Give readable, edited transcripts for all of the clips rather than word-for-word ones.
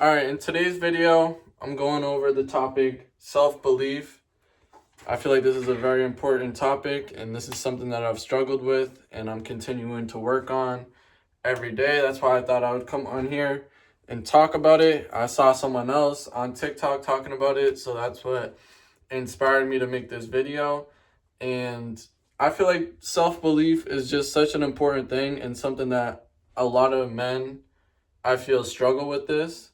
Alright, in today's video, I'm going over the topic self-belief. I feel like this is a very important topic, and this is something that I've struggled with and I'm continuing to work on every day. That's why I thought I would come on here and talk about it. I saw someone else on TikTok talking about it, so that's what inspired me to make this video. And I feel like self-belief is just such an important thing and something that a lot of men, I feel, struggle with this.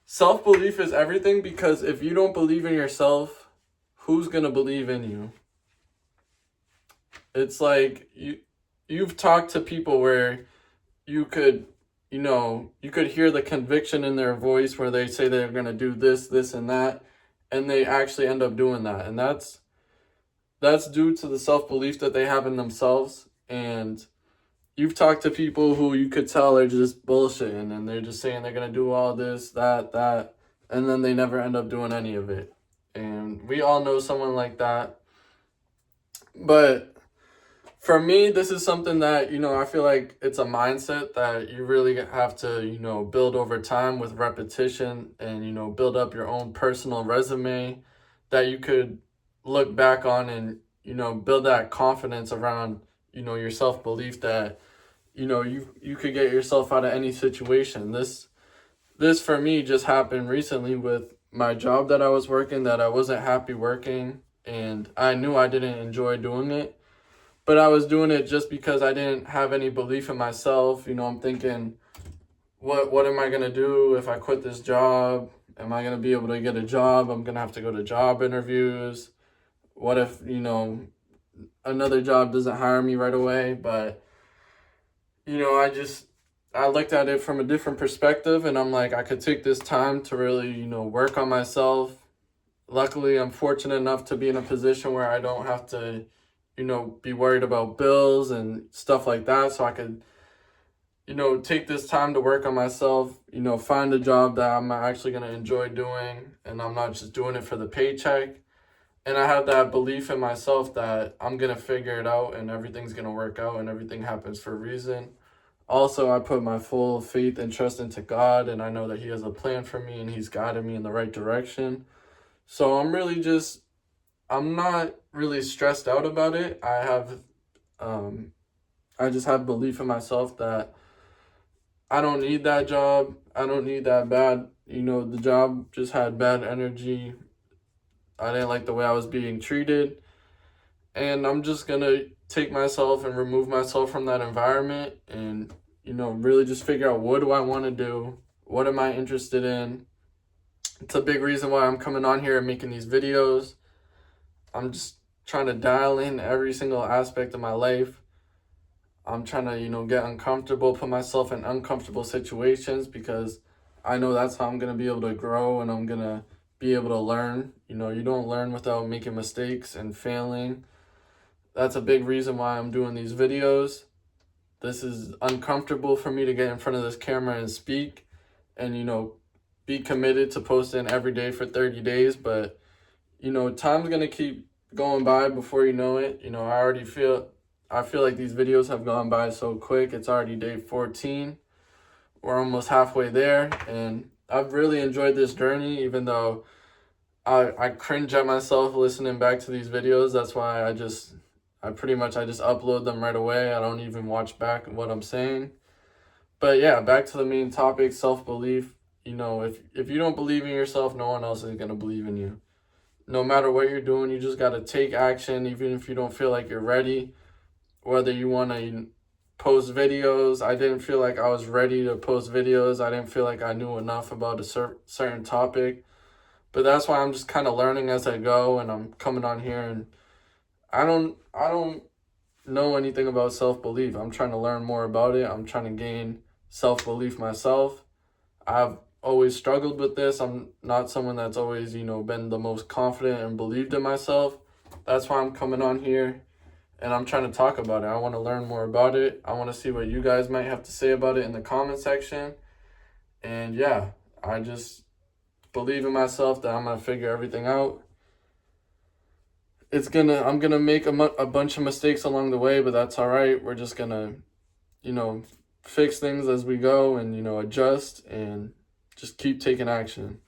Self-belief is everything, because if you don't believe in yourself, who's going to believe in you? It's like you've talked to people where you could, you could hear the conviction in their voice where they say they're going to do this, this and that, and they actually end up doing that. And that's due to the self-belief that they have in themselves. And you've talked to people who you could tell are just bullshitting, and they're just saying they're going to do all this, that, and then they never end up doing any of it. And we all know someone like that. But for me, this is something that, I feel like it's a mindset that you really have to, build over time with repetition and, build up your own personal resume that you could look back on and, build that confidence around, your self-belief that, you could get yourself out of any situation. This for me just happened recently with my job that I was working, that I wasn't happy working, and I knew I didn't enjoy doing it, but I was doing it just because I didn't have any belief in myself. I'm thinking, what am I going to do if I quit this job? Am I going to be able to get a job? I'm going to have to go to job interviews. What if, another job doesn't hire me right away? But, I looked at it from a different perspective, and I'm like, I could take this time to really, work on myself. Luckily, I'm fortunate enough to be in a position where I don't have to, be worried about bills and stuff like that. So I could, take this time to work on myself, find a job that I'm actually going to enjoy doing, and I'm not just doing it for the paycheck. And I have that belief in myself that I'm going to figure it out and everything's going to work out and everything happens for a reason. Also, I put my full faith and trust into God, and I know that He has a plan for me and He's guiding me in the right direction. So I'm not really stressed out about it. I just have belief in myself that I don't need that job. I don't need that bad, the job just had bad energy. I didn't like the way I was being treated. And I'm just going to take myself and remove myself from that environment and, really just figure out, what do I want to do? What am I interested in? It's a big reason why I'm coming on here and making these videos. I'm just trying to dial in every single aspect of my life. I'm trying to, get uncomfortable, put myself in uncomfortable situations, because I know that's how I'm going to be able to grow and I'm going to be able to learn. You don't learn without making mistakes and failing. That's a big reason why I'm doing these videos. This is uncomfortable for me to get in front of this camera and speak and, be committed to posting every day for 30 days. But, time's going to keep going by before you know it. I feel like these videos have gone by so quick. It's already day 14. We're almost halfway there. And I've really enjoyed this journey, even though I cringe at myself listening back to these videos. That's why I just upload them right away. I don't even watch back what I'm saying. But yeah, back to the main topic, self-belief. If you don't believe in yourself, no one else is going to believe in you. No matter what you're doing, you just got to take action, even if you don't feel like you're ready. Whether you want to post videos, I didn't feel like I was ready to post videos. I didn't feel like I knew enough about a certain topic. But that's why I'm just kind of learning as I go, and I'm coming on here, and I don't know anything about self-belief. I'm trying to learn more about it. I'm trying to gain self-belief myself. I've always struggled with this. I'm not someone that's always, been the most confident and believed in myself. That's why I'm coming on here and I'm trying to talk about it. I want to learn more about it. I want to see what you guys might have to say about it in the comment section. And yeah, I just believe in myself that I'm going to figure everything out. I'm going to make a bunch of mistakes along the way, but that's all right. We're just going to, fix things as we go and, adjust and just keep taking action.